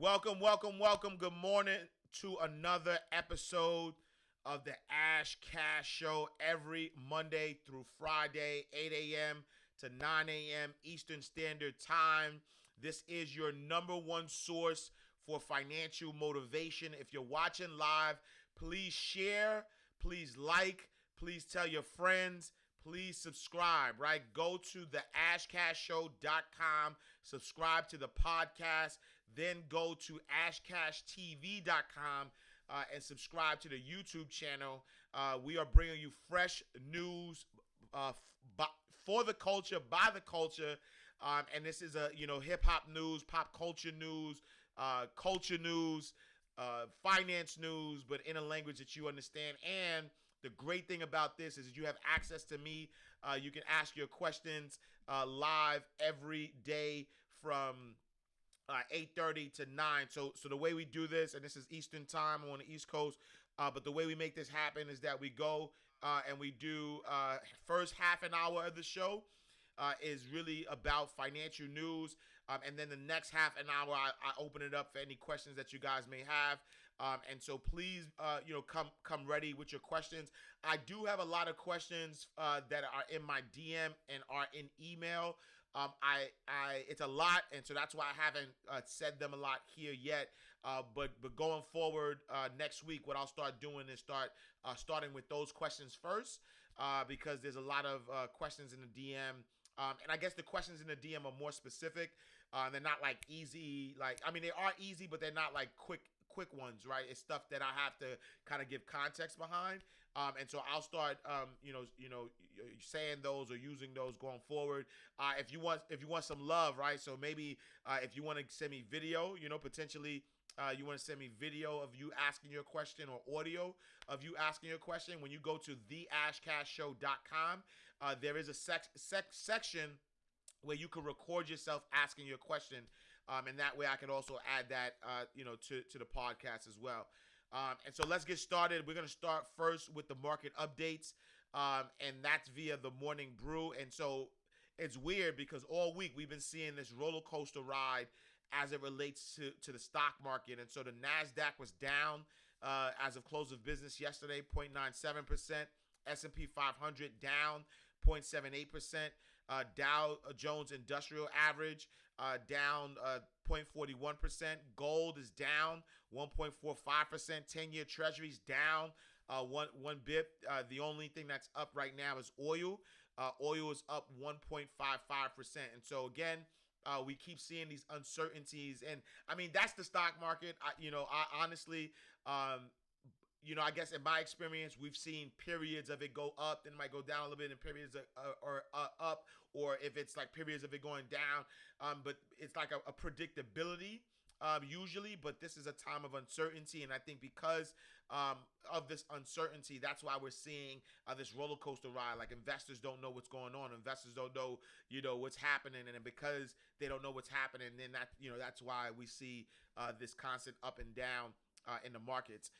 Welcome. Good morning to another episode of the Ash Cash Show every Monday through Friday, 8 a.m. to 9 a.m. Eastern Standard Time. This is your number one source for financial motivation. If you're watching live, please share, please like, please tell your friends. Please subscribe, right? Go to the ashcashshow.com, subscribe to the podcast, then go to ashcashtv.com and subscribe to the YouTube channel. We are bringing you fresh news for the culture, by the culture, and this is a hip-hop news, pop culture news, finance news, but in a language that you understand. And the great thing about this is you have access to me. You can ask your questions live every day from 8:30 to 9. So the way we do this, and this is Eastern time, I'm on the East Coast, but the way we make this happen is that we go and we do first half an hour of the show is really about financial news. And then the next half an hour, I open it up for any questions that you guys may have. And so please, come ready with your questions. I do have a lot of questions that are in my DM and are in email. It's a lot, and so that's why I haven't said them a lot here yet. But going forward next week, what I'll start doing is starting with those questions first, because there's a lot of questions in the DM. And I guess the questions in the DM are more specific. They're not like easy, they are easy, but they're not like quick ones, right? It's stuff that I have to kind of give context behind. And so I'll start, saying those or using those going forward. If you want some love, right? So maybe if you want to send me video, potentially you want to send me video of you asking your question or audio of you asking your question. When you go to theashcashshow.com, there is a section where you can record yourself asking your question. And that way I can also add that, to the podcast as well. And so let's get started. We're going to start first with the market updates. And that's via the Morning Brew. And so it's weird because all week we've been seeing this roller coaster ride as it relates to the stock market. And so the NASDAQ was down as of close of business yesterday, 0.97%. S&P 500 down 0.78%. Dow Jones Industrial Average down 0.41%. Gold is down 1.45%. 10-year Treasuries down one bip. The only thing that's up right now is oil. Oil is up 1.55%. And so again, we keep seeing these uncertainties, and I mean that's the stock market. I honestly, I guess in my experience, we've seen periods of it go up, then it might go down a little bit, and periods or up, or if it's like periods of it going down. But it's like a predictability usually, but this is a time of uncertainty, and I think because of this uncertainty, that's why we're seeing this roller coaster ride. Like investors don't know what's going on. Investors don't know, what's happening, and because they don't know what's happening, then that's why we see this constant up and down in the markets.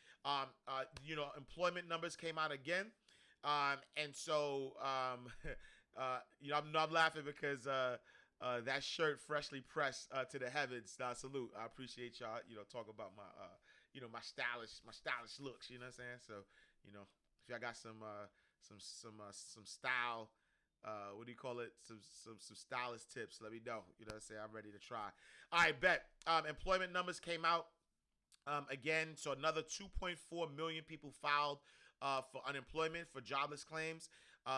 Employment numbers came out again. And so, I'm laughing because that shirt freshly pressed to the heavens. Salute. I appreciate y'all, talk about my, my stylish looks, you know what I'm saying? So, if y'all got some style, what do you call it? Some stylist tips, let me know. You know what I'm saying? I'm ready to try. All right, bet. Employment numbers came out. Again, so another 2.4 million people filed for unemployment, for jobless claims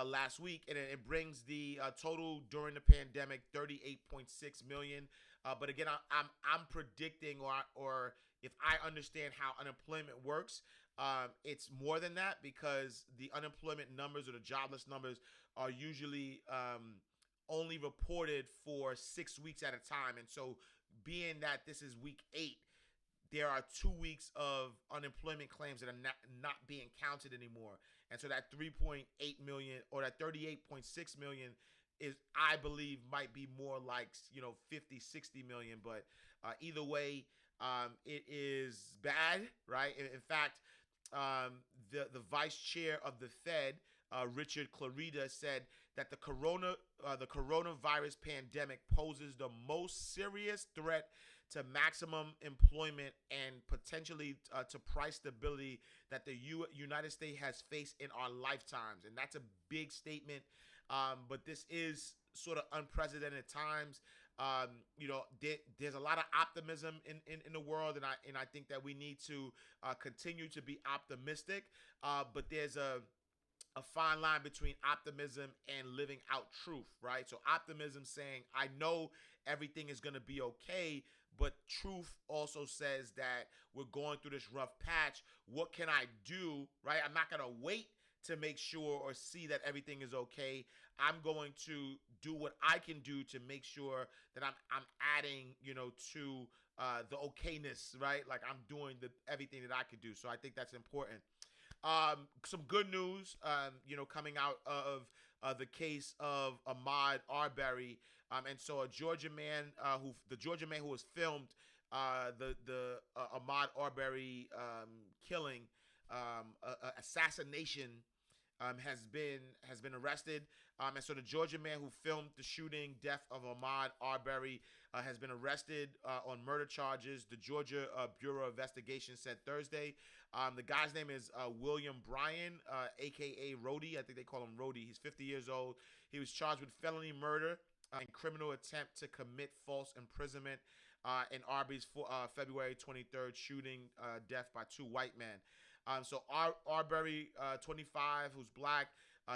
last week, and it brings the total during the pandemic 38.6 million. But again, I'm predicting, or if I understand how unemployment works, it's more than that, because the unemployment numbers or the jobless numbers are usually only reported for 6 weeks at a time. And so being that this is week 8, there are 2 weeks of unemployment claims that are not being counted anymore. And so that 3.8 million or that 38.6 million is, I believe, might be more like, 50, 60 million. But either way, it is bad, right? In fact, the vice chair of the Fed, Richard Clarida, said that the coronavirus pandemic poses the most serious threat to maximum employment and potentially to price stability that the United States has faced in our lifetimes. And that's a big statement, but this is sort of unprecedented times. There's a lot of optimism in the world, and I think that we need to continue to be optimistic. But there's a fine line between optimism and living out truth, right? So optimism saying, I know everything is going to be okay, but truth also says that we're going through this rough patch. What can I do, right? I'm not going to wait to make sure or see that everything is okay. I'm going to do what I can do to make sure that I'm adding, to the okayness, right? Like I'm doing everything that I could do. So I think that's important. Some good news, coming out of the case of Ahmaud Arbery, and so the Georgia man who was filmed the Ahmaud Arbery killing, assassination, has been arrested, and so the Georgia man who filmed the shooting death of Ahmaud Arbery has been arrested on murder charges. The Georgia Bureau of Investigation said Thursday. The guy's name is William Bryan, aka Rhodey. I think they call him Rhodey. He's 50 years old. He was charged with felony murder and criminal attempt to commit false imprisonment in Arbery's February 23rd shooting death by two white men. So Arbery, 25, who's black,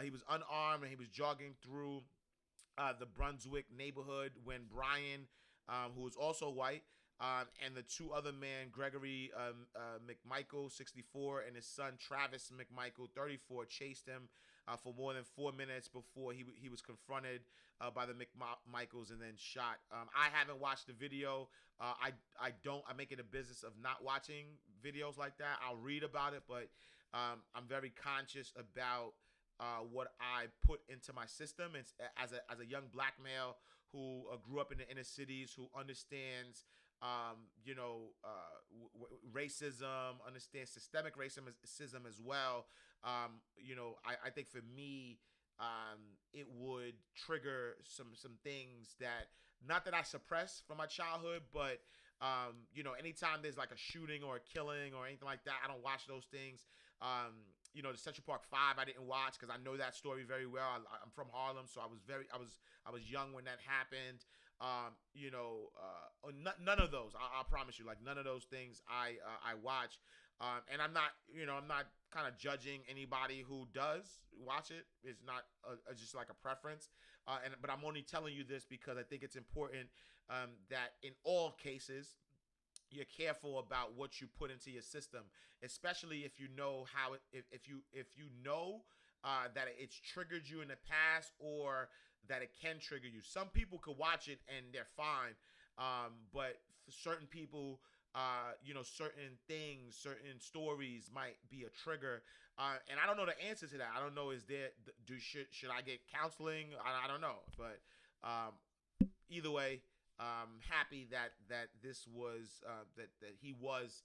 he was unarmed and he was jogging through the Brunswick neighborhood when Bryan, who was also white, and the two other men, Gregory McMichael, 64, and his son Travis McMichael, 34, chased him for more than 4 minutes before he was confronted by the McMichaels and then shot. I haven't watched the video. I make it a business of not watching videos like that. I'll read about it, but I'm very conscious about what I put into my system. And as a young black male who grew up in the inner cities, who understands racism, understands systemic racism as well. I think for me, it would trigger some things that, not that I suppress from my childhood, but anytime there's like a shooting or a killing or anything like that, I don't watch those things. The Central Park 5 I didn't watch because I know that story very well. I'm from Harlem, so I was young when that happened. None of those. I promise you, like none of those things I watch. And I'm not kind of judging anybody who does watch it. It's not just like a preference. But I'm only telling you this because I think it's important that in all cases, you're careful about what you put into your system, especially if you know if you know that it's triggered you in the past or that it can trigger you. Some people could watch it and they're fine, but for certain people, certain things, certain stories might be a trigger, and I don't know the answer to that. I don't know, should I get counseling? I don't know, but either way, happy that this was that he was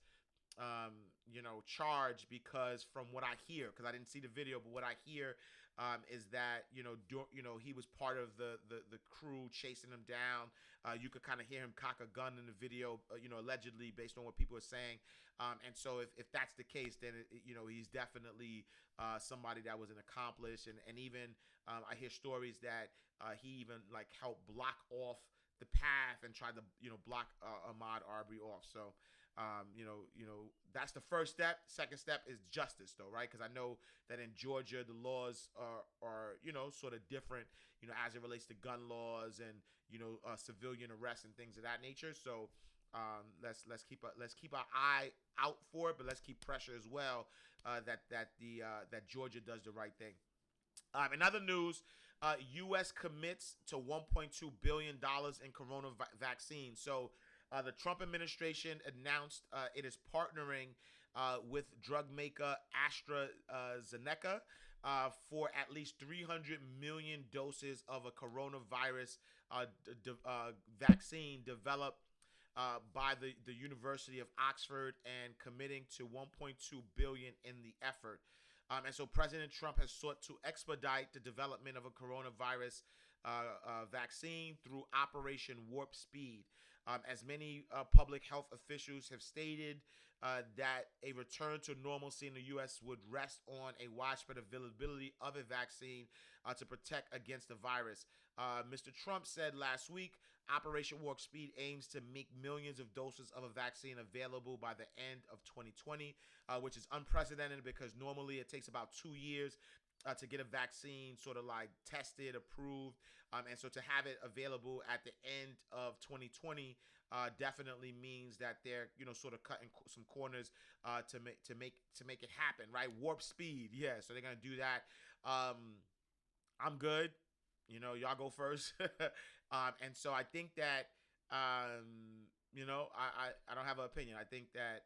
charged, because from what I hear, because I didn't see the video, but what I hear is that he was part of the crew chasing him down. You could kind of hear him cock a gun in the video, allegedly, based on what people are saying. And so if that's the case, then he's definitely somebody that was an accomplice, and even I hear stories that he even like helped block off the path and tried to block Ahmaud Arbery off. So that's the first step. Second step is justice, though, right? Because I know that in Georgia the laws are sort of different, as it relates to gun laws and civilian arrests and things of that nature. So let's keep our eye out for it, but let's keep pressure as well that Georgia does the right thing. In other news, U.S. commits to $1.2 billion in corona vaccine. So the Trump administration announced it is partnering with drug maker AstraZeneca for at least 300 million doses of a coronavirus vaccine developed by the University of Oxford, and committing to $1.2 billion in the effort. And so President Trump has sought to expedite the development of a coronavirus vaccine through Operation Warp Speed. As many public health officials have stated, that a return to normalcy in the U.S. would rest on a widespread availability of a vaccine to protect against the virus. Mr. Trump said last week, Operation Warp Speed aims to make millions of doses of a vaccine available by the end of 2020, which is unprecedented because normally it takes about 2 years to get a vaccine sort of like tested, approved, and so to have it available at the end of 2020 definitely means that they're sort of cutting some corners to make it happen, right? Warp speed, yeah. So they're gonna do that. I'm good. Y'all go first. And so I think that I don't have an opinion. I think that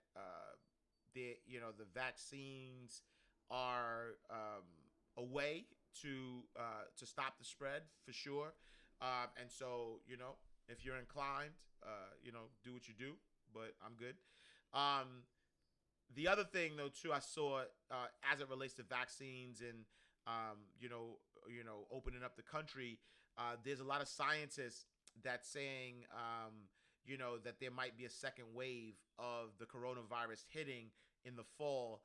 the vaccines are a way to stop the spread for sure. And so if you're inclined, do what you do. But I'm good. The other thing though too, I saw as it relates to vaccines and opening up the country. There's a lot of scientists that's saying that there might be a second wave of the coronavirus hitting in the fall,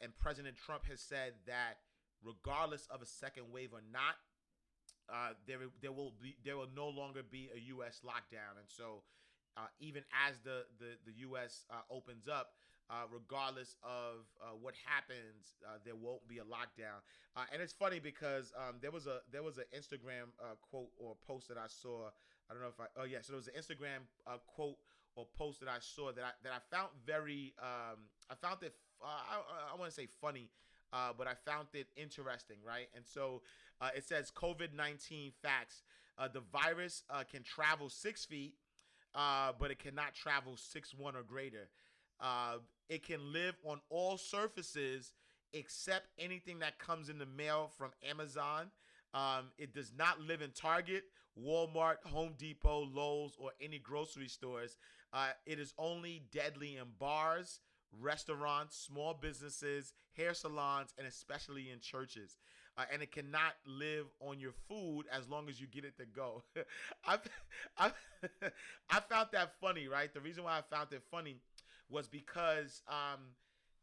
and President Trump has said that regardless of a second wave or not, there will no longer be a U.S. lockdown, and so even as the U.S. opens up, regardless of what happens, there won't be a lockdown. And it's funny because there was an Instagram quote or post that I saw. I don't know if so there was an Instagram quote or post that I saw that I found very I found it I want to say funny, but I found it interesting, right? And so it says COVID-19 facts: the virus can travel 6 feet, but it cannot travel 6'1" or greater. It can live on all surfaces except anything that comes in the mail from Amazon. It does not live in Target, Walmart, Home Depot, Lowe's, or any grocery stores. It is only deadly in bars, restaurants, small businesses, hair salons, and especially in churches. And it cannot live on your food as long as you get it to go. I found that funny, right? The reason why I found it funny was because,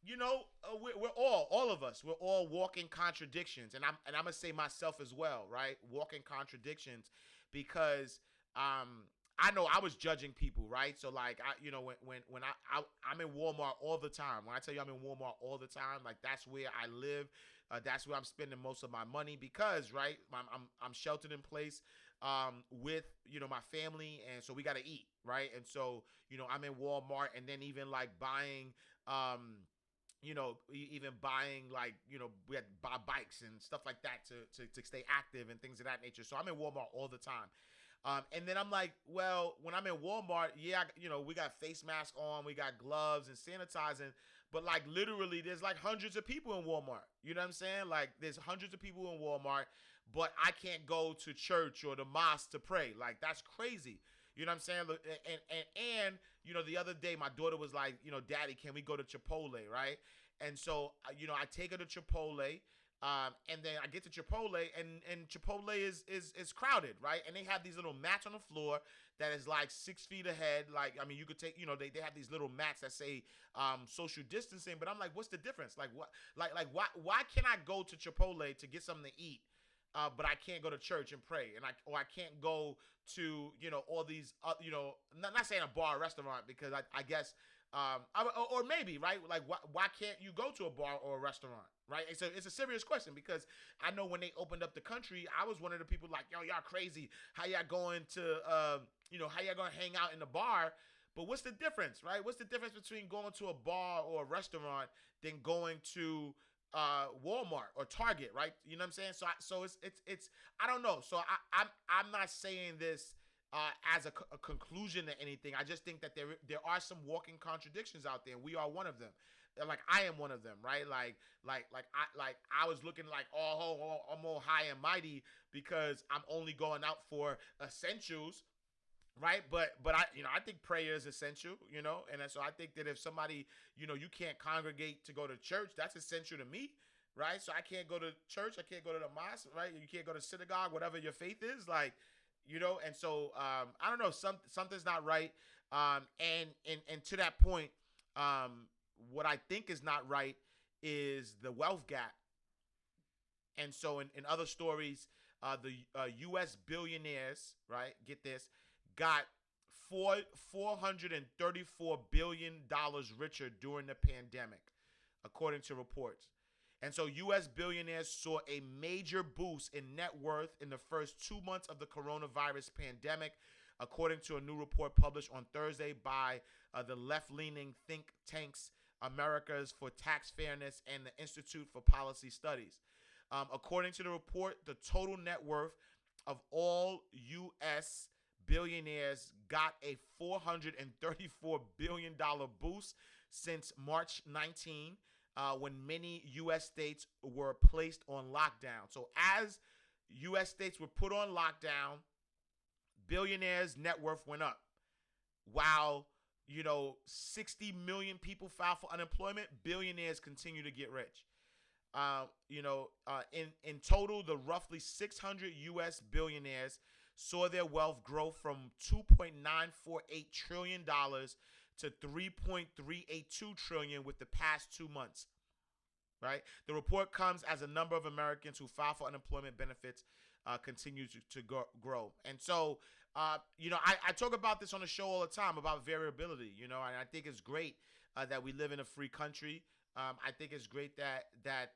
we're all of us, we're all walking contradictions, and I'm gonna say myself as well, right? Walking contradictions, because I know I was judging people, right? So like when I'm in Walmart all the time. When I tell you I'm in Walmart all the time, like that's where I live. That's where I'm spending most of my money because, right, I'm sheltered in place with my family, and so we got to eat, right? And so I'm in Walmart, and then even like buying even buying like we had to buy bikes and stuff like that to stay active and things of that nature. So I'm in Walmart all the time. And then I'm like, well, when I'm in Walmart, yeah, we got face masks on, we got gloves and sanitizing, but like literally there's like hundreds of people in Walmart. You know what I'm saying? Like there's hundreds of people in Walmart, but I can't go to church or the mosque to pray. Like that's crazy. You know what I'm saying? And the other day my daughter was like, Daddy, can we go to Chipotle, right? And so, I take her to Chipotle. And then I get to Chipotle, and Chipotle is crowded, right? And they have these little mats on the floor that is like 6 feet ahead. Like, I mean, you could take, they have these little mats that say social distancing. But I'm like, what's the difference? Like, what? Like, why can I go to Chipotle to get something to eat, but I can't go to church and pray, and I can't go to all these not saying a bar or restaurant, because I guess. Or maybe, right? Like, why can't you go to a bar or a restaurant, right? It's a serious question, because I know when they opened up the country, I was one of the people like, yo, y'all crazy. How y'all going to, how y'all going to hang out in the bar? But what's the difference, right? What's the difference between going to a bar or a restaurant than going to Walmart or Target, right? You know what I'm saying? So it's I don't know. So I'm not saying this as a conclusion to anything. I just think that there are some walking contradictions out there, and we are one of them. Like I am one of them, right? Like I was looking like I'm all high and mighty because I'm only going out for essentials, right? But I think prayer is essential, and so I think that if somebody you can't congregate to go to church, that's essential to me. Right, so I can't go to church, I can't go to the mosque, right? You can't go to synagogue, whatever your faith is, like. And so I don't know, something's not right. And to that point, what I think is not right is the wealth gap. And so in other stories, the U.S. billionaires, right, get this, got $434 billion richer during the pandemic, according to reports. And so U.S. billionaires saw a major boost in net worth in the first 2 months of the coronavirus pandemic, according to a new report published on Thursday by the left-leaning think tanks Americas for Tax Fairness and the Institute for Policy Studies. According to the report, the total net worth of all U.S. billionaires got a $434 billion boost since March 19, when many U.S. states were placed on lockdown. So as U.S. states were put on lockdown, billionaires' net worth went up. While 60 million people filed for unemployment, billionaires continue to get rich. In total, the roughly 600 U.S. billionaires saw their wealth grow from $2.948 trillion to $3.382 trillion with the past 2 months. Right? The report comes as a number of Americans who file for unemployment benefits continue to grow. And so, I talk about this on the show all the time about variability, and I think it's great that we live in a free country. I think it's great that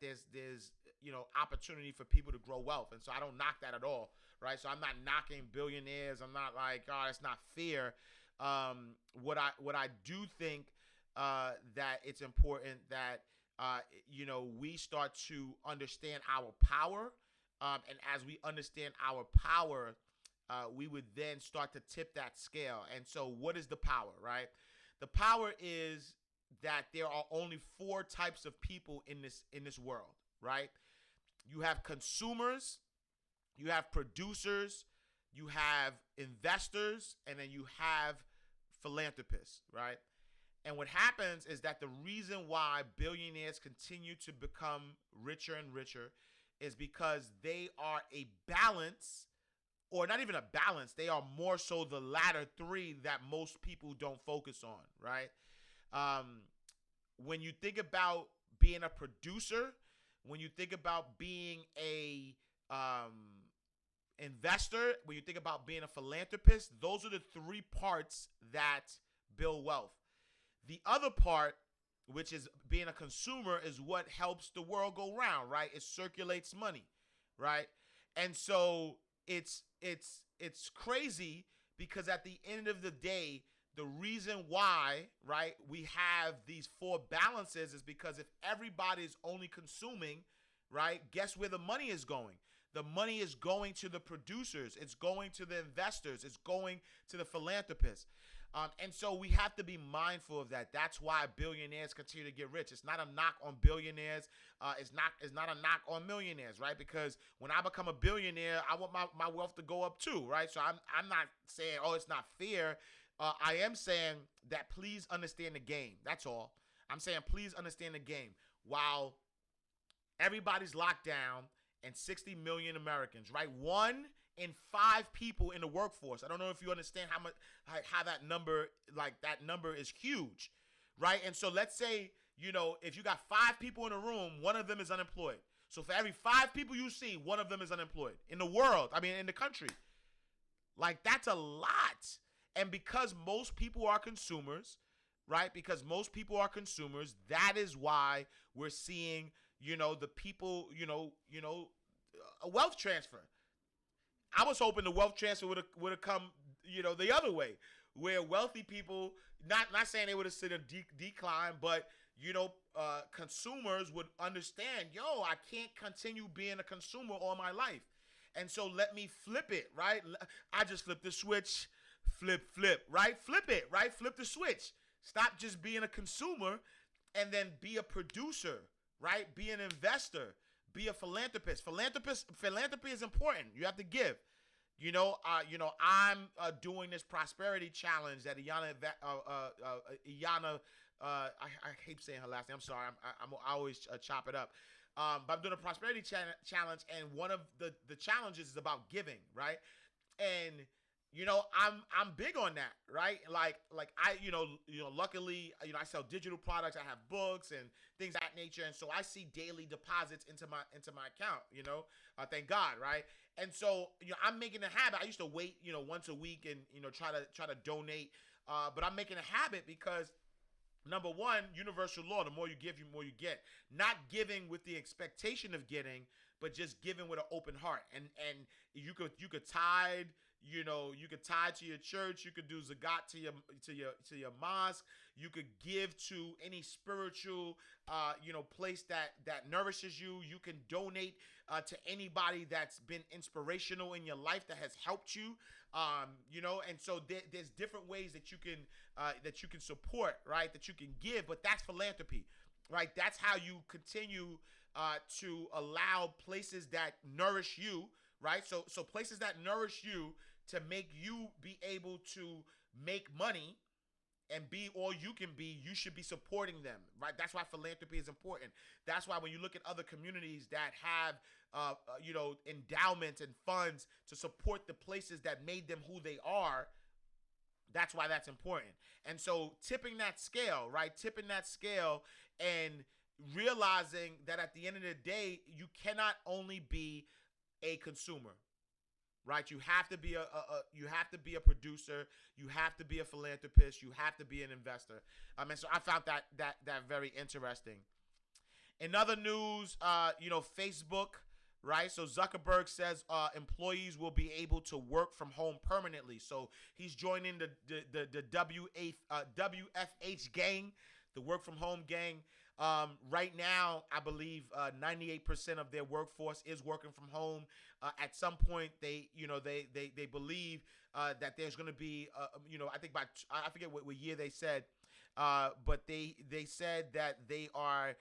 there's opportunity for people to grow wealth, and so I don't knock that at all, right? So I'm not knocking billionaires. I'm not like, oh, it's not fair. What I do think that it's important that we start to understand our power, and as we understand our power, we would then start to tip that scale. And so, what is the power, right? The power is that there are only 4 types of people in this world, right? You have consumers, you have producers, you have investors, and then you have philanthropists, right? And what happens is that the reason why billionaires continue to become richer and richer is because they are a balance, or not even a balance, they are more so the latter 3 that most people don't focus on, right? When you think about being a producer, when you think about being a investor, when you think about being a philanthropist, those are the 3 parts that build wealth. The other part, which is being a consumer, is what helps the world go round, right? It circulates money, right? And so it's crazy because at the end of the day, the reason why, right, we have these 4 balances is because if everybody is only consuming, right, guess where the money is going? The money is going to the producers. It's going to the investors. It's going to the philanthropists. And so we have to be mindful of that. That's why billionaires continue to get rich. It's not a knock on billionaires. It's not a knock on millionaires, right? Because when I become a billionaire, I want my wealth to go up too, right? So I'm not saying, oh, it's not fair. I am saying that please understand the game. That's all. I'm saying please understand the game. While everybody's locked down and 60 million Americans, right? 1 in 5 people in the workforce. I don't know if you understand how that number is huge, right? And so let's say, if you got 5 people in a room, 1 of them is unemployed. So for every 5 people you see, 1 of them is unemployed in the world. I mean, in the country. Like, that's a lot. And because most people are consumers, right? Because most people are consumers, that is why we're seeing, the people, a wealth transfer. I was hoping the wealth transfer would have come, the other way, where wealthy people, not saying they would have seen a decline, but consumers would understand, I can't continue being a consumer all my life, and so let me flip it, right? I just flip the switch, flip, right? Flip it, right? Flip the switch. Stop just being a consumer, and then be a producer, right? Be an investor. Be a philanthropist. Philanthropy is important. You have to give. I'm doing this prosperity challenge that Iyanla, I hate saying her last name. I'm sorry. I always chop it up. But I'm doing a prosperity challenge, and one of the challenges is about giving, right? And I'm big on that, right? Like I luckily I sell digital products, I have books and things of that nature, and so I see daily deposits into my account, thank God, right? And so I'm making a habit. I used to wait once a week and try to donate, but I'm making a habit because number one, universal law: the more you give, the more you get. Not giving with the expectation of getting, but just giving with an open heart. And you could tithe. You could tithe to your church. You could do zakat to your mosque. You could give to any spiritual place that nourishes you. You can donate to anybody that's been inspirational in your life, that has helped you. And so there's different ways that you can support, right? That you can give, but that's philanthropy, right? That's how you continue to allow places that nourish you, right? So places that nourish you to make you be able to make money and be all you can be, you should be supporting them, right? That's why philanthropy is important. That's why when you look at other communities that have, endowments and funds to support the places that made them who they are, that's why that's important. And so tipping that scale, right? Tipping that scale and realizing that at the end of the day, you cannot only be a consumer, right? You have to be a producer. You have to be a philanthropist. You have to be an investor. And so I found that very interesting. In other news, Facebook, right? So Zuckerberg says employees will be able to work from home permanently. So he's joining the WFH gang, the work from home gang. Right now, I believe 98% of their workforce is working from home. At some point, they believe that there's going to be, I think I forget what year they said, but they said that they are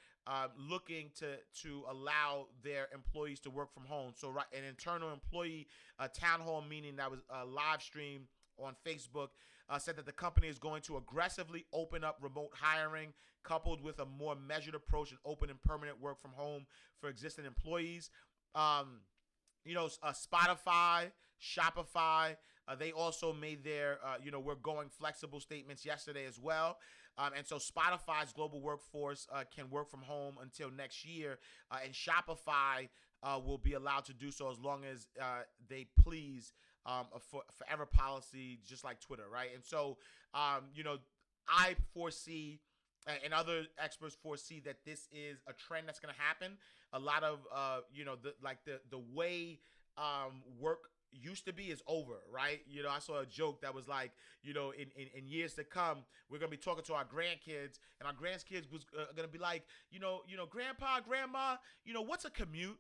looking to allow their employees to work from home. So an internal employee town hall meeting that was live streamed on Facebook said that the company is going to aggressively open up remote hiring, coupled with a more measured approach and open and permanent work from home for existing employees. Spotify, Shopify, they also made their, we're going flexible statements yesterday as well. And so Spotify's global workforce can work from home until next year, and Shopify will be allowed to do so as long as they please, a forever policy, just like Twitter, right? And so, I foresee, and other experts foresee, that this is a trend that's going to happen. A lot of, the way work used to be is over, right? I saw a joke that was like, in years to come, we're gonna be talking to our grandkids, and our grandkids was gonna be like, grandpa, grandma, what's a commute?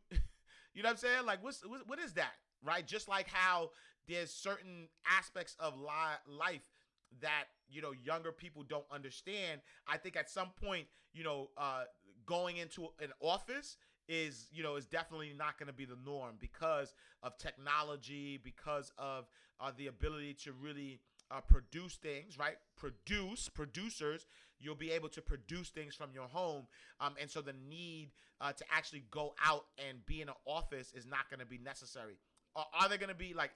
You know what I'm saying? Like, what is that, right? Just like how there's certain aspects of life that younger people don't understand. I think at some point, going into an office is definitely not going to be the norm because of technology, because of the ability to really produce things, right? Producers, you'll be able to produce things from your home, and so the need to actually go out and be in an office is not going to be necessary. Are they going to be like,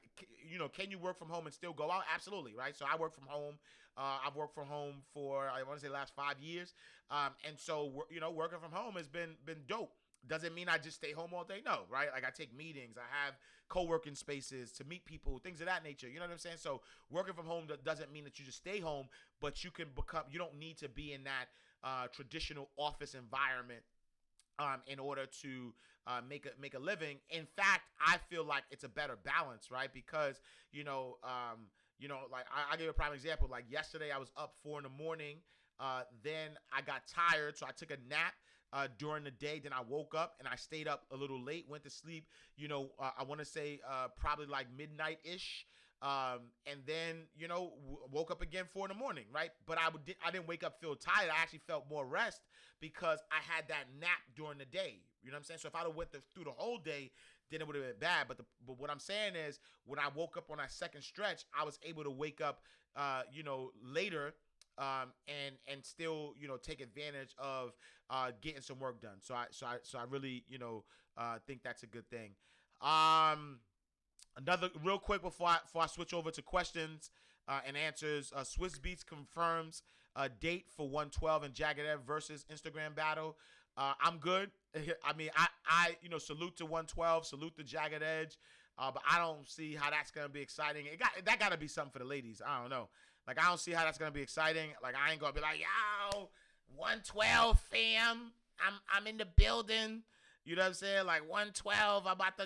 can you work from home and still go out? Absolutely, right? So I work from home. I've worked from home for, I want to say, the last 5 years. And so, working from home has been dope. Doesn't mean I just stay home all day. No, right? Like, I take meetings. I have co-working spaces to meet people, things of that nature. You know what I'm saying? So working from home doesn't mean that you just stay home, but you don't need to be in that traditional office environment in order to make a living. In fact, I feel like it's a better balance, right? Because like I'll give you a prime example. Like yesterday, I was up 4 a.m. Then I got tired, so I took a nap during the day. Then I woke up and I stayed up a little late. Went to sleep. I want to say probably like midnight ish. And then woke up again 4 a.m, right? But I didn't wake up feel tired. I actually felt more rest because I had that nap during the day. You know what I'm saying? So if I'd have went through the whole day, then it would have been bad. But what I'm saying is, when I woke up on that second stretch, I was able to wake up later, and still take advantage of getting some work done. So I really think that's a good thing. Another real quick before I switch over to questions and answers. Swizz Beatz confirms a date for 112 and Jagged Edge versus Instagram battle. I'm good. I mean, I salute to 112, salute to Jagged Edge, but I don't see how that's gonna be exciting. That gotta be something for the ladies. I don't know. Like, I don't see how that's gonna be exciting. Like, I ain't gonna be like, yo, 112 fam, I'm in the building. You know what I'm saying? Like 112, I'm about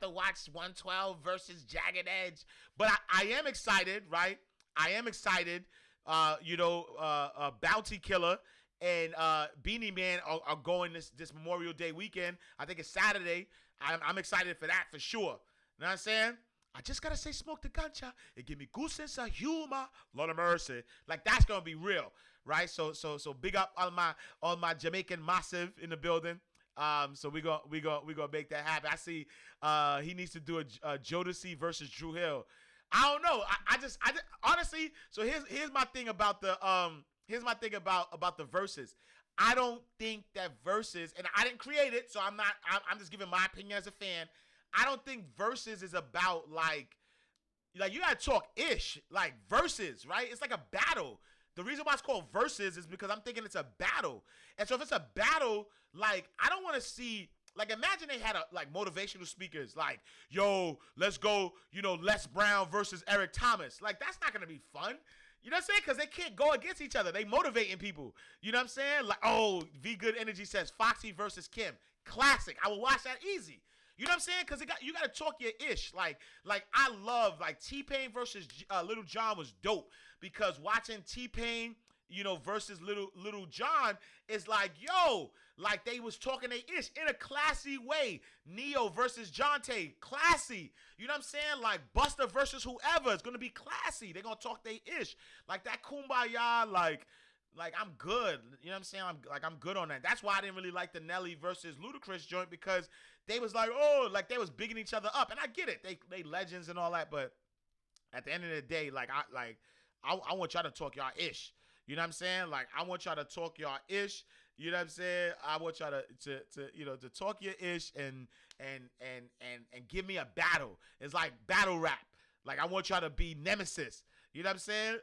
to watch 112 versus Jagged Edge. But I am excited, right? I am excited. Bounty Killer and Beanie Man are going this Memorial Day weekend. I think it's Saturday. I'm excited for that for sure. You know what I'm saying? I just gotta say, smoke the gancha. It give me good sense of humor. Lord of mercy. Like, that's gonna be real, right? So big up all my Jamaican massive in the building. So we gonna make that happen. I see he needs to do a Jodeci versus Drew Hill. I don't know. I just honestly. So here's my thing about the verses. I don't think that verses, and I didn't create it, so I'm just giving my opinion as a fan. I don't think verses is about like you gotta talk ish, like verses, right? It's like a battle. The reason why it's called verses is because I'm thinking it's a battle. And so if it's a battle, like, I don't want to see, like, imagine they had motivational speakers, like, yo, let's go, Les Brown versus Eric Thomas. Like, that's not going to be fun. You know what I'm saying? Because they can't go against each other. They motivating people. You know what I'm saying? Like, oh, V Good Energy says Foxy versus Kim. Classic. I will watch that easy. You know what I'm saying? Because you got to talk your ish. Like I love, like, T-Pain versus Little John was dope. Because watching T-Pain, versus Little John is like, yo, like, they was talking their ish in a classy way. Neo versus Jonte, classy. You know what I'm saying? Like, Buster versus whoever, it's going to be classy. They're going to talk their ish. Like, that kumbaya, like I'm good. You know what I'm saying? I'm good on that. That's why I didn't really like the Nelly versus Ludacris joint, because they was like, oh, like, they was bigging each other up. And I get it. They legends and all that, but at the end of the day, I want y'all to talk y'all ish. You know what I'm saying? Like, I want y'all to talk y'all ish. You know what I'm saying? I want y'all to talk your ish and give me a battle. It's like battle rap. Like, I want y'all to be nemesis. You know what I'm saying?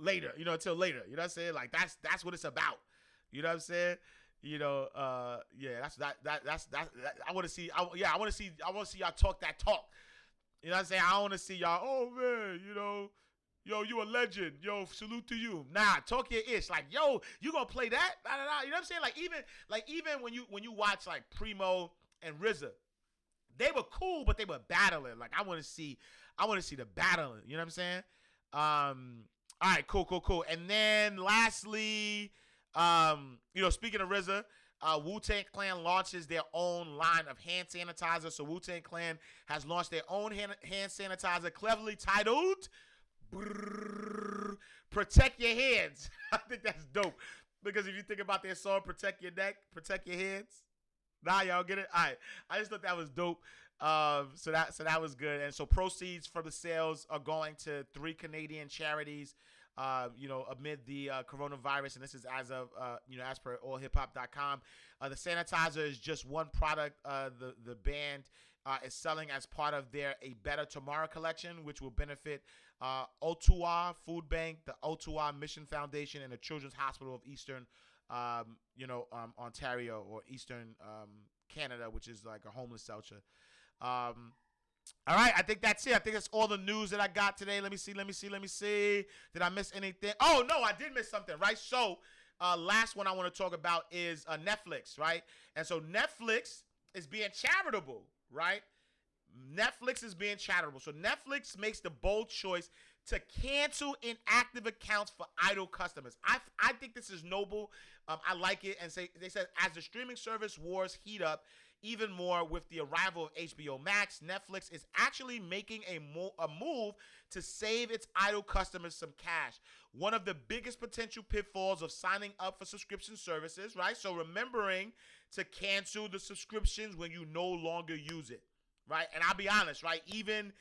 Later. Until later. You know what I'm saying? Like, that's what it's about. You know what I'm saying? That's I want to see. I want to see y'all talk that talk. You know what I'm saying? I want to see y'all. Oh man, yo, you a legend. Yo, salute to you. Nah, talk your ish. Like, yo, you gonna play that? Nah. You know what I'm saying? Even when you watch like Primo and RZA, they were cool, but they were battling. Like, I want to see the battling. You know what I'm saying? All right, cool. And then lastly, speaking of RZA, WuTang Clan launches their own line of hand sanitizer. So WuTang Clan has launched their own hand sanitizer, cleverly titled Protect Your Hands. I think that's dope, because if you think about their song, Protect Your Neck, Protect Your Hands. Nah, y'all get it? All right. I just thought that was dope. So that was good. And so proceeds from the sales are going to 3 Canadian charities, amid the coronavirus. And this is as of, as per allhiphop.com. The sanitizer is just one product the band is selling as part of their A Better Tomorrow collection, which will benefit Ottawa Food Bank, the Ottawa Mission Foundation, and the Children's Hospital of Eastern Ontario, or Eastern Canada, which is like a homeless shelter. All right, I think that's it. I think that's all the news that I got today. Let me see. Did I miss anything? Oh, no, I did miss something, right? So, last one I want to talk about is Netflix, right? And so Netflix is being charitable, right? Netflix is being charitable. So Netflix makes the bold choice to cancel inactive accounts for idle customers. I think this is noble. I like it. And they said, as the streaming service wars heat up even more with the arrival of HBO Max, Netflix is actually making a move to save its idle customers some cash. One of the biggest potential pitfalls of signing up for subscription services, right? So remembering to cancel the subscriptions when you no longer use it, right? And I'll be honest, right? Even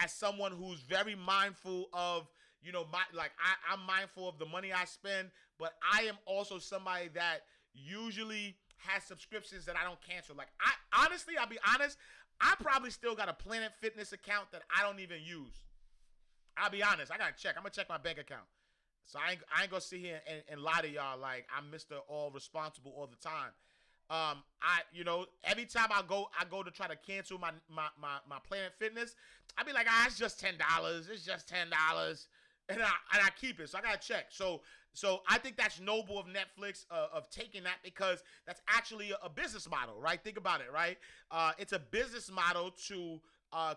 as someone who's very mindful of, I'm mindful of the money I spend, but I am also somebody that usually has subscriptions that I don't cancel. Like, I'll be honest, I probably still got a Planet Fitness account that I don't even use. I'll be honest. I gotta check. I'm gonna check my bank account. So I ain't gonna sit here and lie to y'all like I'm Mr. All Responsible all the time. Every time I go to try to cancel my Planet Fitness, I be like, it's just $10. It's just $10, and I keep it. So I gotta check. So I think that's noble of Netflix of taking that, because that's actually a business model, right? Think about it, right? It's a business model to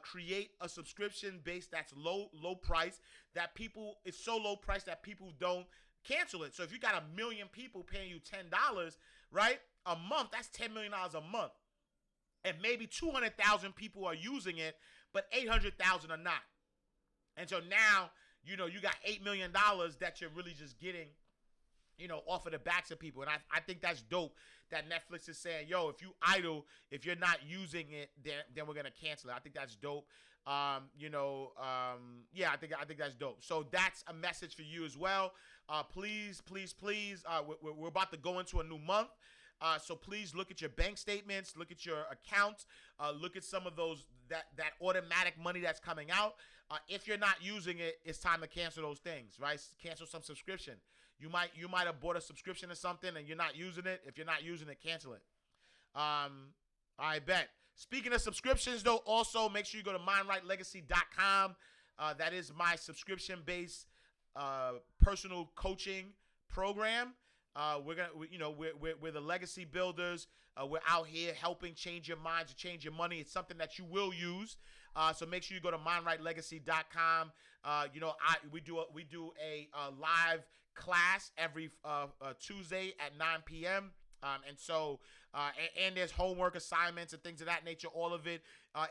create a subscription base that's low price, that people, it's so low price that people don't cancel it. So if you got 1 million people paying you $10, right, a month, that's $10 million a month, and maybe 200,000 people are using it, but 800,000 are not. And so now, you got $8 million that you're really just getting, off of the backs of people. And I think that's dope that Netflix is saying, yo, if you idle, if you're not using it, then we're going to cancel it. I think that's dope. I think that's dope. So that's a message for you as well. Please, we're about to go into a new month. So please look at your bank statements, look at your accounts, look at some of those, that automatic money that's coming out. If you're not using it, it's time to cancel those things, right? Cancel some subscription. You might have bought a subscription or something and you're not using it. If you're not using it, cancel it. I bet. Speaking of subscriptions, though, also make sure you go to mindrightlegacy.com. That is my subscription-based personal coaching program. We're the legacy builders. We're out here helping change your minds, change your money. It's something that you will use. So make sure you go to mindrightlegacy.com. We do a live class every Tuesday at 9 p.m. And there's homework assignments and things of that nature. All of it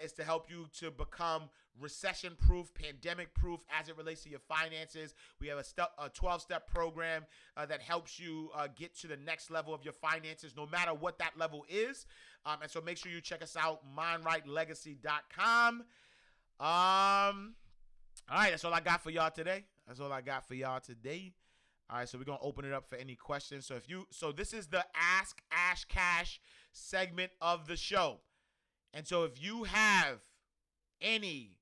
is to help you to become recession-proof, pandemic-proof as it relates to your finances. We have a 12-step program that helps you get to the next level of your finances, no matter what that level is. And so make sure you check us out, mindrightlegacy.com. All right, that's all I got for y'all today. All right, so we're gonna open it up for any questions. So this is the Ask Ash Cash segment of the show. And so if you have any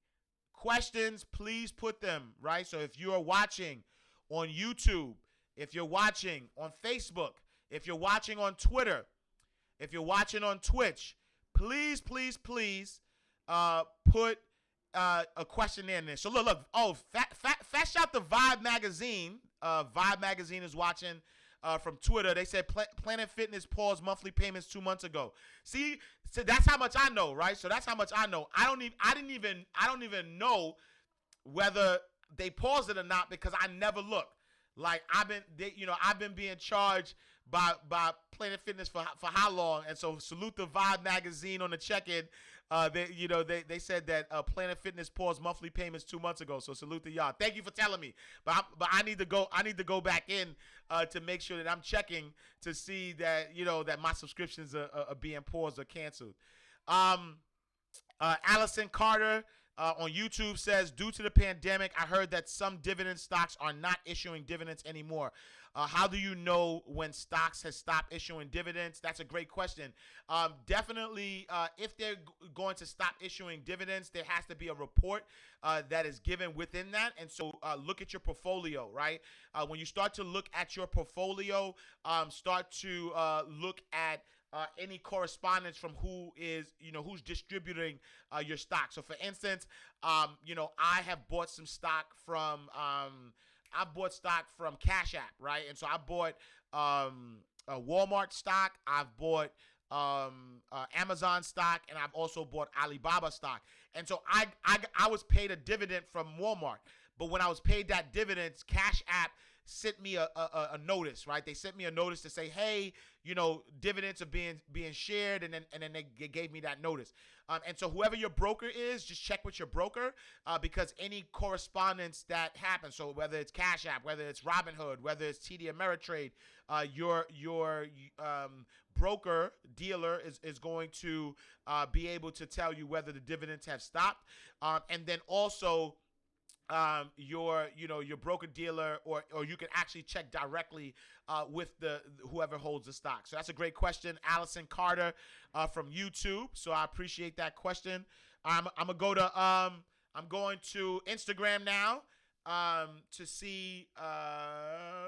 questions, please put them, right? So if you are watching on YouTube, if you're watching on Facebook, if you're watching on Twitter, if you're watching on Twitch, please put a question in there. So look. Oh, fast shout the Vibe Magazine. Vibe Magazine is watching from Twitter. They said Planet Fitness paused monthly payments 2 months ago. See, so that's how much I know, right? So that's how much I know. I don't even know whether they paused it or not, because I never look. Like I've been being charged by Planet Fitness for how long? And so salute the Vibe Magazine on the check-in. They said that Planet Fitness paused monthly payments 2 months ago. So salute to y'all. Thank you for telling me. But I need to go back in to make sure that I'm checking to see that that my subscriptions are being paused or canceled. Allison Carter on YouTube says, due to the pandemic, I heard that some dividend stocks are not issuing dividends anymore. How do you know when stocks has stopped issuing dividends? That's a great question. Definitely, if they're going to stop issuing dividends, there has to be a report that is given within that. And so look at your portfolio, right? When you start to look at your portfolio, start to look at any correspondence from who's distributing your stock. So for instance, I have bought some stock from Cash App, right? And so I bought a Walmart stock, I've bought Amazon stock, and I've also bought Alibaba stock. And so I was paid a dividend from Walmart, but when I was paid that dividend, Cash App sent me a notice, right? They sent me a notice to say, hey, dividends are being shared, and then they gave me that notice. And so whoever your broker is, just check with your broker, because any correspondence that happens, so whether it's Cash App, whether it's Robinhood, whether it's TD Ameritrade, your broker dealer is going to be able to tell you whether the dividends have stopped, and then also your broker dealer, or you can actually check directly with the whoever holds the stock. So that's a great question, Allison Carter from YouTube. So I appreciate that question. I'm going to Instagram now to see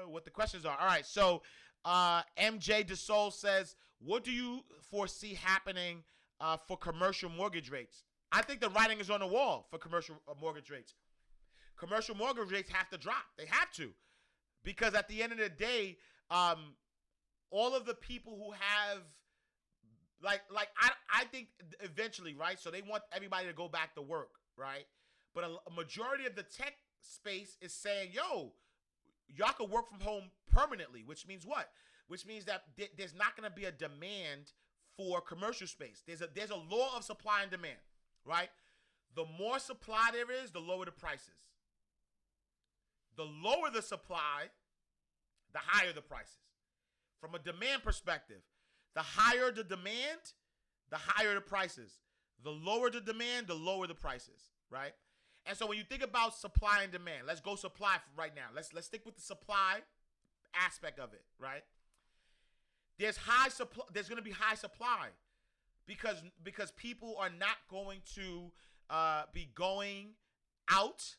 what the questions are. All right, so MJ DeSoul says, what do you foresee happening for commercial mortgage rates? I think the writing is on the wall for commercial mortgage rates. Commercial mortgage rates have to drop. They have to, because at the end of the day, all of the people who have, I think eventually, right? So they want everybody to go back to work, right? But a majority of the tech space is saying, yo, y'all can work from home permanently, which means what? Which means that there's not going to be a demand for commercial space. There's a law of supply and demand, right? The more supply there is, the lower the prices. The lower the supply, the higher the prices. From a demand perspective, the higher the demand, the higher the prices. The lower the demand, the lower the prices, right? And so when you think about supply and demand, let's go supply for right now. Let's stick with the supply aspect of it, right? There's going to be high supply because people are not going to be going out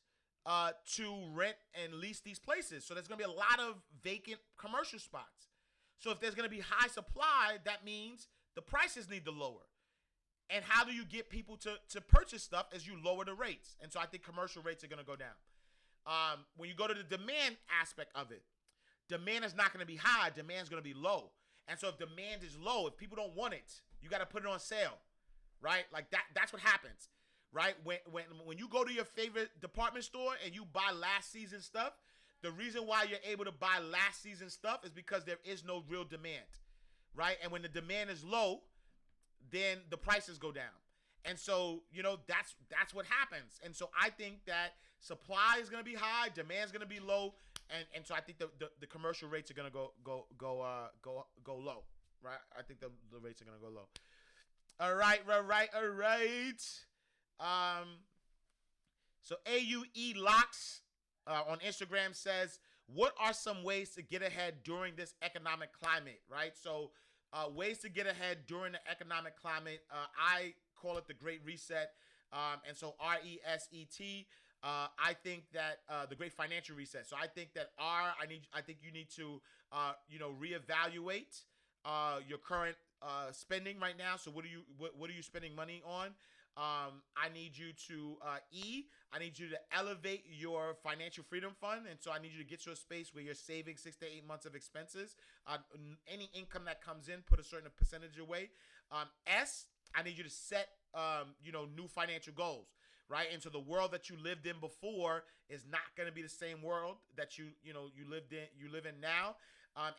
to rent and lease these places. So there's going to be a lot of vacant commercial spots. So if there's going to be high supply, that means the prices need to lower. And how do you get people to purchase stuff as you lower the rates? And so I think commercial rates are going to go down. When you go to the demand aspect of it, demand is not going to be high. Demand is going to be low. And so if demand is low, if people don't want it, you got to put it on sale, right? Like that's what happens. Right? When you go to your favorite department store and you buy last season stuff, the reason why you're able to buy last season stuff is because there is no real demand, right? And when the demand is low, then the prices go down. And so, that's what happens. And so I think that supply is going to be high, demand is going to be low, and so I think the commercial rates are going to go low, right? I think the rates are going to go low. All right. So AUE Locks on Instagram says, what are some ways to get ahead during this economic climate, right? So ways to get ahead during the economic climate, I call it the Great Reset. And so RESET, I think that the Great Financial Reset. So I think that I think you need to reevaluate your current spending right now. So what are you spending money on? I need you to I need you to elevate your financial freedom fund, and so I need you to get to a space where you're saving 6 to 8 months of expenses. Any income that comes in, put a certain percentage away. I need you to set new financial goals, right? And so the world that you lived in before is not going to be the same world that you live in now.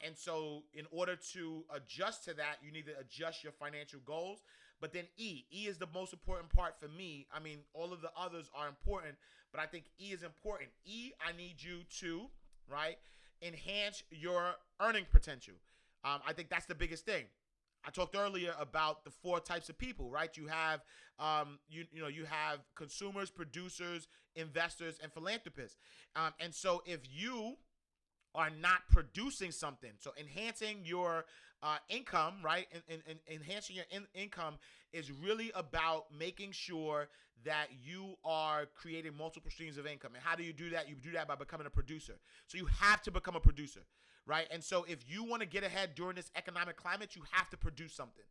And so in order to adjust to that, you need to adjust your financial goals. But then E is the most important part for me. I mean, all of the others are important, but I think E is important. I need you to, right, enhance your earning potential. I think that's the biggest thing. I talked earlier about the 4 types of people, right? You have, you have consumers, producers, investors, and philanthropists. And so if you are not producing something, so enhancing your income, right? And enhancing your income is really about making sure that you are creating multiple streams of income. And how do you do that? You do that by becoming a producer. So you have to become a producer, right? And so if you want to get ahead during this economic climate, you have to produce something.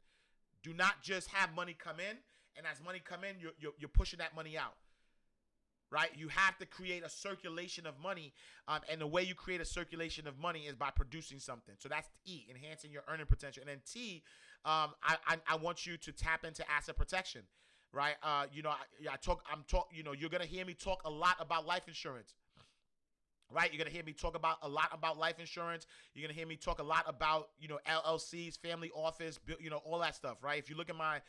Do not just have money come in, and as money come in, you're pushing that money out. Right? You have to create a circulation of money, and the way you create a circulation of money is by producing something. So that's E, enhancing your earning potential. And then T, I want you to tap into asset protection, right? You're gonna hear me talk a lot about life insurance. Right, you're gonna hear me talk a lot about life insurance. You're gonna hear me talk a lot about LLCs, family office, all that stuff. Right. If you look at my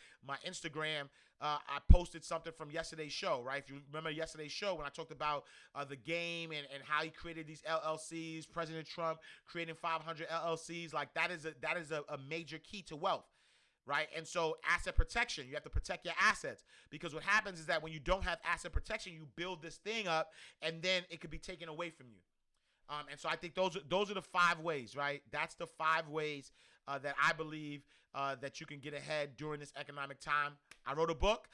Instagram, I posted something from yesterday's show. Right. If you remember yesterday's show when I talked about the game and how he created these LLCs, President Trump creating 500 LLCs, like that is a major key to wealth. right? And so asset protection, you have to protect your assets, because what happens is that when you don't have asset protection, you build this thing up and then it could be taken away from you. And so I think those are the 5 ways, right? That's the 5 ways that I believe that you can get ahead during this economic time. I wrote a book.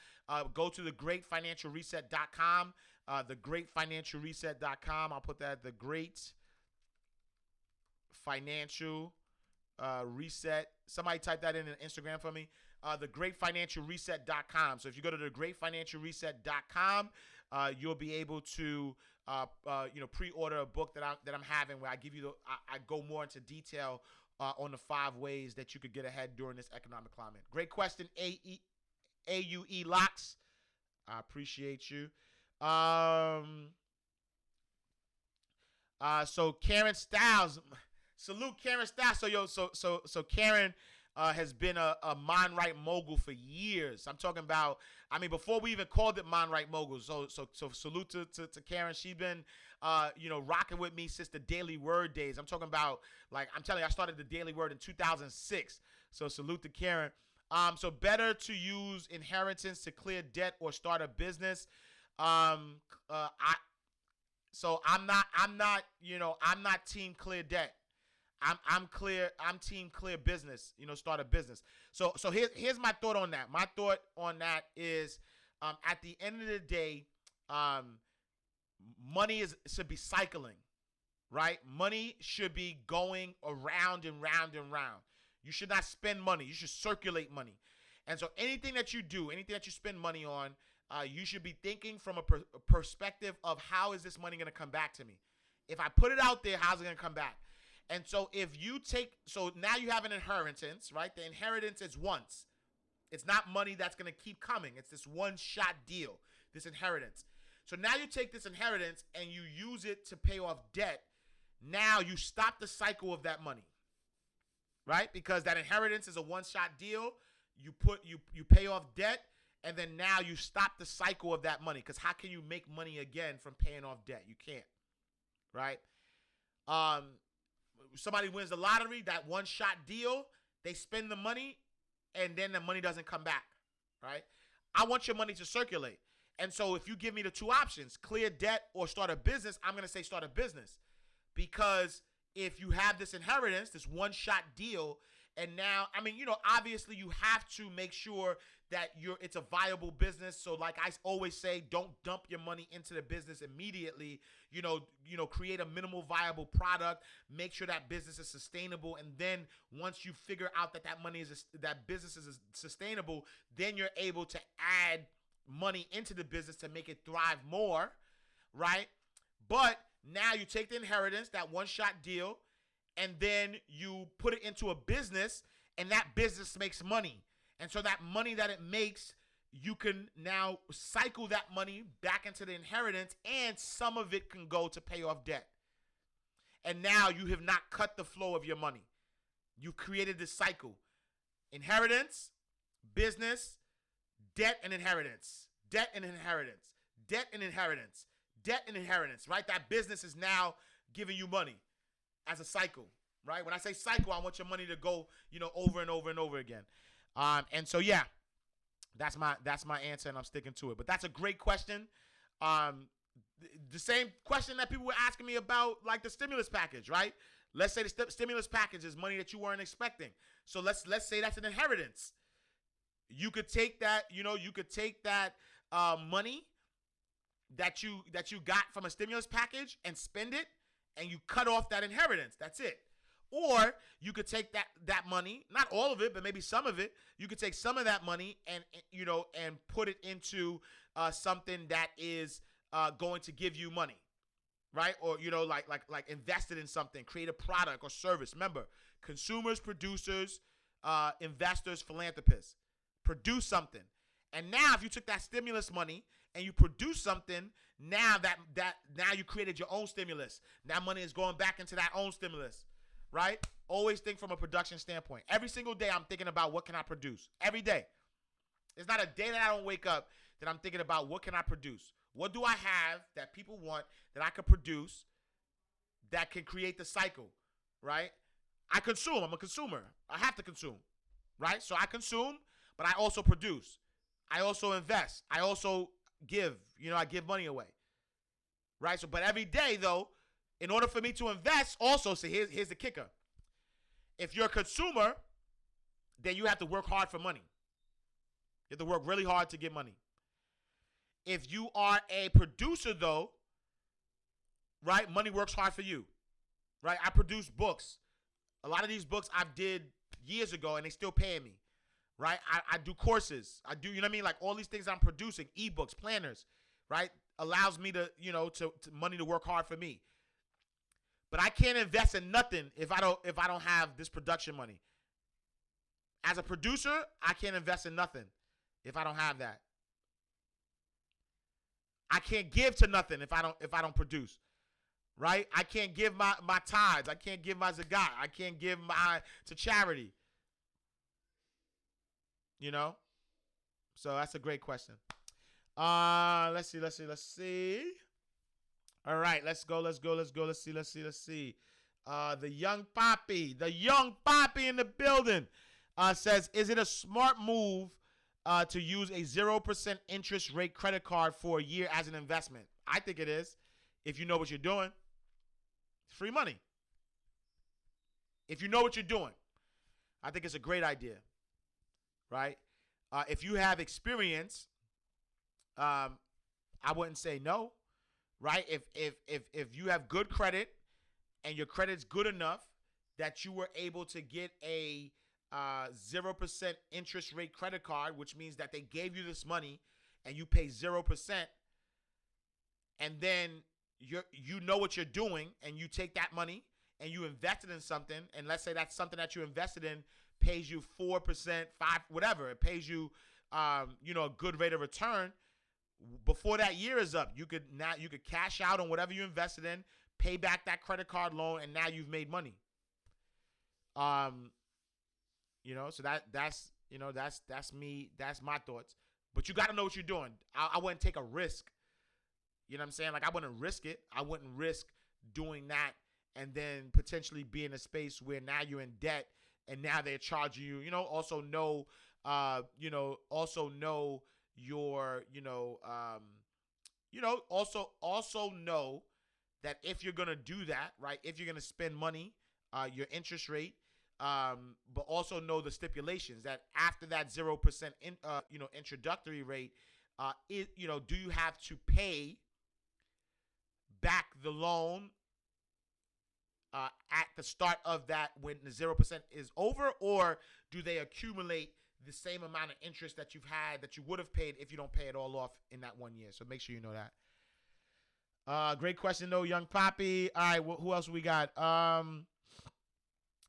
Go to thegreatfinancialreset.com. Thegreatfinancialreset.com. I'll put that at the Great Financial Reset. Somebody type that in Instagram for me. Thegreatfinancialreset.com. So if you go to thegreatfinancialreset.com, you'll be able to pre-order a book that I'm having, where I give you I go more into detail on the 5 ways that you could get ahead during this economic climate. Great question, AUE Locks. I appreciate you. So Karen Styles, salute Karen Styles. So Karen has been a mind right mogul for years. I'm talking about, before we even called it mind right mogul. So salute to Karen. She's been rocking with me since the Daily Word days. I'm talking about, I'm telling you, I started the Daily Word in 2006. So salute to Karen. So better to use inheritance to clear debt or start a business. I'm not team clear debt. I'm team clear business, start a business. So here's my thought on that. My thought on that is, at the end of the day, money should be cycling, right? Money should be going around and round and round. You should not spend money. You should circulate money. And so anything that you do, anything that you spend money on, you should be thinking from a perspective of, how is this money going to come back to me? If I put it out there, how's it going to come back? And so so now you have an inheritance, right? The inheritance is once. It's not money that's going to keep coming. It's this one-shot deal, this inheritance. So now you take this inheritance and you use it to pay off debt. Now you stop the cycle of that money, right? Because that inheritance is a one-shot deal. You pay off debt, and then now you stop the cycle of that money. Because how can you make money again from paying off debt? You can't, right? Somebody wins the lottery, that one-shot deal, they spend the money, and then the money doesn't come back, right? I want your money to circulate. And so if you give me the 2 options, clear debt or start a business, I'm going to say start a business. Because if you have this inheritance, this one-shot deal, and now, obviously you have to make sure that it's a viable business. So like I always say, don't dump your money into the business immediately. Create a minimal viable product, make sure that business is sustainable. And then once you figure out that business is sustainable, then you're able to add money into the business to make it thrive more, right? But now you take the inheritance, that one-shot deal, and then you put it into a business, and that business makes money. And so that money that it makes, you can now cycle that money back into the inheritance, and some of it can go to pay off debt. And now you have not cut the flow of your money. You created this cycle. Inheritance, business, debt and inheritance, debt and inheritance, debt and inheritance, debt and inheritance, right? That business is now giving you money as a cycle, right? When I say cycle, I want your money to go, over and over and over again. And so, yeah, that's my answer, and I'm sticking to it. But that's a great question. The same question that people were asking me about, like the stimulus package, right? Let's say the stimulus package is money that you weren't expecting. So let's say that's an inheritance. You could take that, money that you got from a stimulus package and spend it, and you cut off that inheritance. That's it. Or you could take that money, not all of it, but maybe some of it. You could take some of that money and put it into something that is going to give you money, right? Or like invest it in something, create a product or service. Remember, consumers, producers, investors, philanthropists. Produce something. And now if you took that stimulus money and you produce something, now now you created your own stimulus. That money is going back into that own stimulus, right? Always think from a production standpoint. Every single day I'm thinking about, what can I produce? Every day. It's not a day that I don't wake up that I'm thinking about, what can I produce? What do I have that people want that I could produce that can create the cycle, right? I consume. I'm a consumer. I have to consume. right? So I consume, but I also produce. I also invest. I also give. I give money away, right? So, but every day though, in order for me to invest, also, so here's the kicker. If you're a consumer, then you have to work hard for money. You have to work really hard to get money. If you are a producer though, right, money works hard for you, right? I produce books. A lot of these books I did years ago and they still paying me, right? I do courses. I do, like all these things I'm producing, ebooks, planners, right? Allows me to, to money to work hard for me. But I can't invest in nothing if I don't have this production money. As a producer, I can't invest in nothing if I don't have that. I can't give to nothing if I don't produce. Right? I can't give my tithes. I can't give my zakat. I can't give to charity. So that's a great question. Let's see. All right, let's go. Let's see. The young poppy in the building says, is it a smart move to use a 0% interest rate credit card for a year as an investment? I think it is, if you know what you're doing. It's free money. If you know what you're doing, I think it's a great idea, right? If you have experience, I wouldn't say no, right? If you have good credit and your credit's good enough that you were able to get a 0% interest rate credit card, which means that they gave you this money and you pay 0%, and then you know what you're doing, and you take that money and you invest it in something, and let's say that something that you invested in pays you 4%, 5%, whatever. It pays you, a good rate of return. Before that year is up, you could cash out on whatever you invested in, pay back that credit card loan, and now you've made money. So that's me. That's my thoughts. But you got to know what you're doing. I wouldn't take a risk. You know what I'm saying? Like, I wouldn't risk it. I wouldn't risk doing that and then potentially be in a space where now you're in debt and now they're charging you. Also know your, also know that if you're going to do that, right, if you're going to spend money, your interest rate, but also know the stipulations that after that 0% introductory rate, do you have to pay back the loan at the start of that when the 0% is over, or do they accumulate the same amount of interest that you've had that you would have paid if you don't pay it all off in that 1 year? So make sure you know that. Great question though, young poppy. All right, who else we got?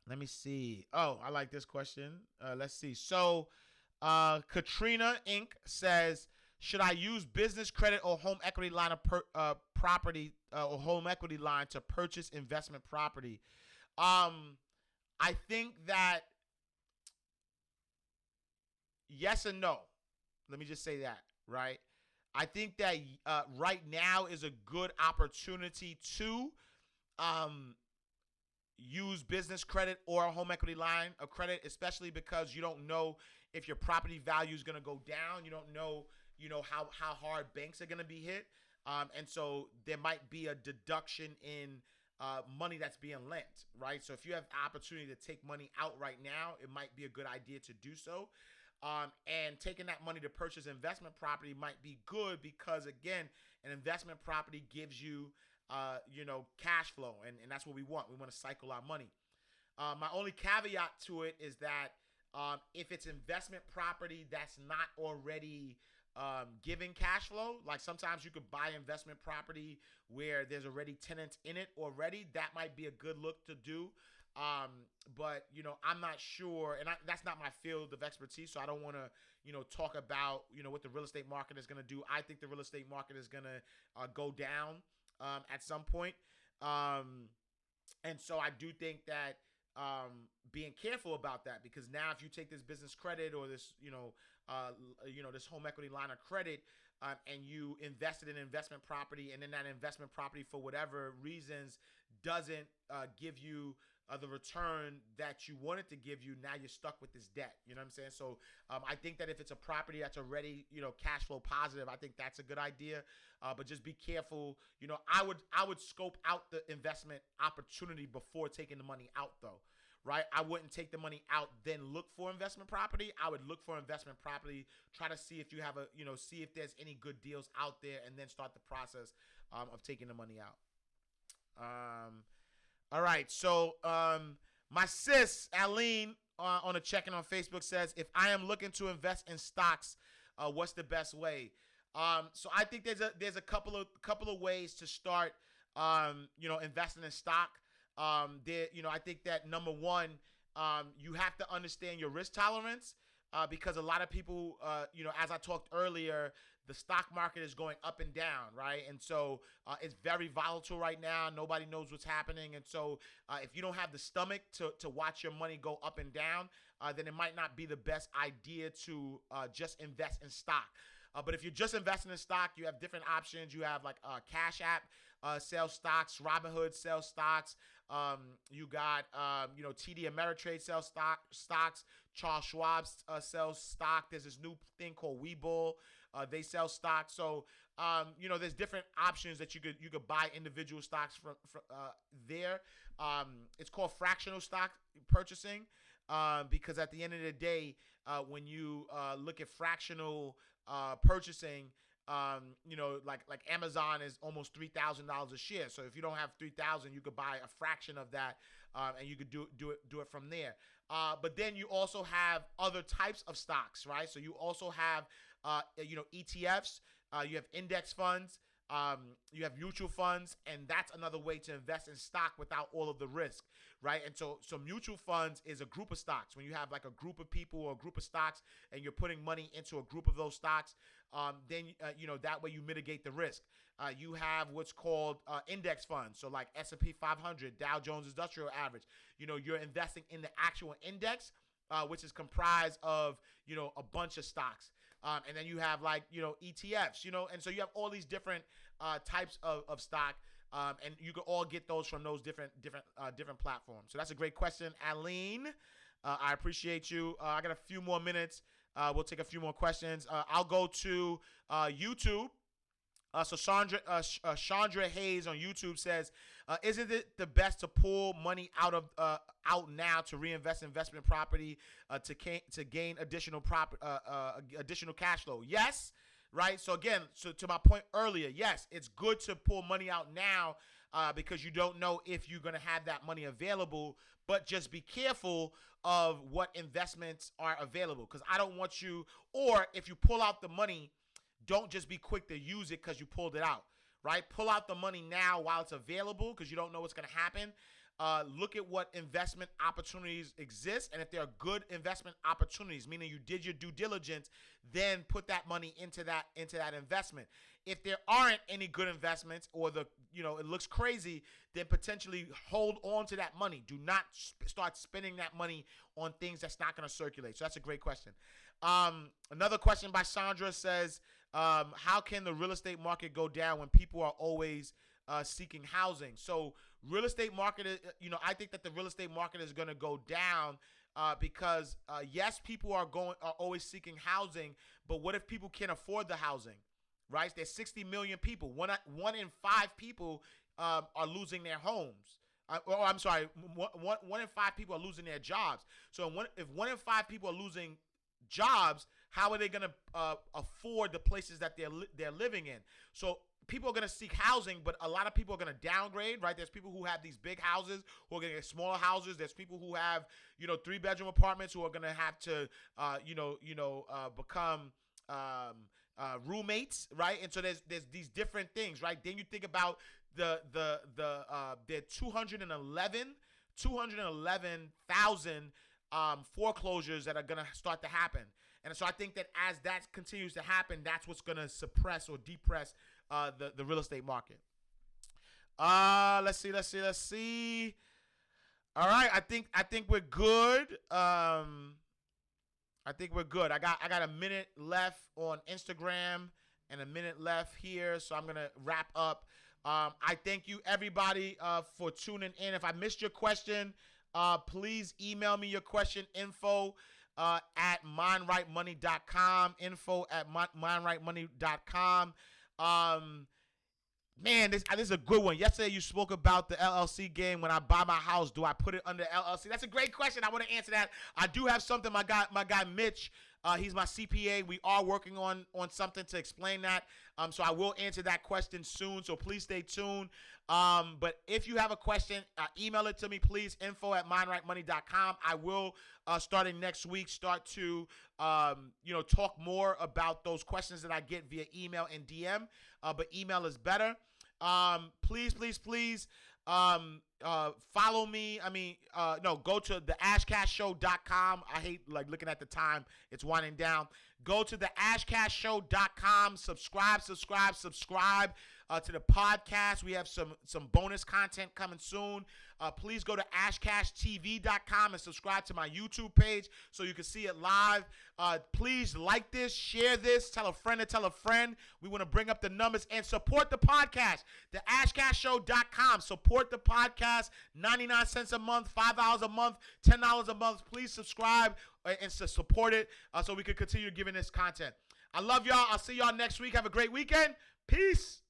Let me see. Oh, I like this question. Let's see. So Katrina Inc says, should I use business credit or home equity line of property or home equity line to purchase investment property? I think that yes and no. Let me just say that, right? I think that right now is a good opportunity to use business credit or a home equity line of credit, especially because you don't know if your property value is going to go down. You don't know, how hard banks are going to be hit. And so there might be a deduction in money that's being lent, right? So if you have the opportunity to take money out right now, it might be a good idea to do so. And taking that money to purchase investment property might be good because, again, an investment property gives you, cash flow, and that's what we want. We want to cycle our money. My only caveat to it is that if it's investment property that's not already giving cash flow, like sometimes you could buy investment property where there's already tenants in it already, that might be a good look to do. But I'm not sure, and that's not my field of expertise, so I don't want to talk about what the real estate market is going to do. I think the real estate market is going to go down at some point, and so I do think that being careful about that, because now if you take this business credit or this this home equity line of credit and you invested in investment property, and then that investment property for whatever reasons doesn't give you the return that you wanted to give you. Now you're stuck with this debt. You know what I'm saying? So I think that if it's a property that's already, cash flow positive, I think that's a good idea. But just be careful. I would scope out the investment opportunity before taking the money out, though. Right? I wouldn't take the money out, then look for investment property. I would look for investment property, try to see if you have see if there's any good deals out there, and then start the process of taking the money out. All right. So my sis, Aline, on a check-in on Facebook says, if I am looking to invest in stocks, what's the best way? So I think there's a couple of ways to start, investing in stock. I think that number one, you have to understand your risk tolerance, because a lot of people, as I talked earlier, the stock market is going up and down, right? And so it's very volatile right now. Nobody knows what's happening. And so if you don't have the stomach to watch your money go up and down, then it might not be the best idea to just invest in stock. But if you're just investing in stock, you have different options. You have like Cash App sells stocks, Robinhood sells stocks. You got, TD Ameritrade sells stocks. Charles Schwab sells stock. There's this new thing called Webull. They sell stock. So, there's different options that you could buy individual stocks from there. It's called fractional stock purchasing, because at the end of the day, when you look at fractional purchasing, like Amazon is almost $3,000 a share. So if you don't have $3,000, you could buy a fraction of that, and you could do it from there. But then you also have other types of stocks, right? So you also have, ETFs. You have index funds. You have mutual funds, and that's another way to invest in stock without all of the risk, right? And so mutual funds is a group of stocks. When you have like a group of people or a group of stocks, and you're putting money into a group of those stocks, then that way you mitigate the risk. You have what's called index funds, so like S&P 500, Dow Jones Industrial Average. You're investing in the actual index, which is comprised of a bunch of stocks. And then you have like, ETFs, and so you have all these different types of stock, and you can all get those from those different platforms. So that's a great question, Aline. I appreciate you. I got a few more minutes. We'll take a few more questions. I'll go to YouTube. So Chandra Hayes on YouTube says, isn't it the best to pull money out now to reinvest in investment property to gain additional cash flow? Yes, right. So again, to my point earlier, yes, it's good to pull money out now because you don't know if you're going to have that money available. But just be careful of what investments are available, because I don't want you, or if you pull out the money, don't just be quick to use it because you pulled it out, right? Pull out the money now while it's available, because you don't know what's going to happen. Look at what investment opportunities exist, and if there are good investment opportunities, meaning you did your due diligence, then put that money into that investment. If there aren't any good investments, or it looks crazy, then potentially hold on to that money. Do not start spending that money on things that's not going to circulate. So that's a great question. Another question by Sandra says, how can the real estate market go down when people are always seeking housing? So real estate market, I think that the real estate market is going to go down because yes, people are always seeking housing, but what if people can't afford the housing, right? There's 60 million people. One in 5 people are losing their homes. I'm sorry, one in 5 people are losing their jobs. So if 1 in 5 people are losing jobs, how are they going to afford the places that they're living in? So people are going to seek housing, but a lot of people are going to downgrade, right? There's people who have these big houses who are going to get smaller houses. There's people who have 3-bedroom apartments who are going to have to become roommates, right? And so there's these different things, right? Then you think about the 211,000 foreclosures that are going to start to happen. And so I think that as that continues to happen, that's what's going to suppress or depress the real estate market. Let's see. All right, I think we're good. I think we're good. I got a minute left on Instagram and a minute left here, so I'm gonna wrap up. I thank you everybody for tuning in. If I missed your question, Please email me your question, info at mindrightmoney.com, info at mindrightmoney.com. Man, this is a good one. Yesterday you spoke about the LLC game. When I buy my house, do I put it under LLC? That's a great question. I want to answer that. I do have something. My guy Mitch, he's my CPA. We are working on something to explain that. So I will answer that question soon. So please stay tuned. But if you have a question, email it to me, please. Info at mindrightmoney.com. I will, starting next week, start to talk more about those questions that I get via email and DM. But email is better. Please follow me. Go to the ashcashshow.com. I hate looking at the time. It's winding down. Go to the ashcashshow.com. Subscribe to the podcast. We have some bonus content coming soon. Please go to ashcashtv.com and subscribe to my YouTube page so you can see it live. Please like this, share this, tell a friend to tell a friend. We want to bring up the numbers and support the podcast. The ashcastshow.com. Support the podcast. 99 cents a month, $5 a month, $10 a month. Please subscribe and support it so we can continue giving this content. I love y'all. I'll see y'all next week. Have a great weekend. Peace.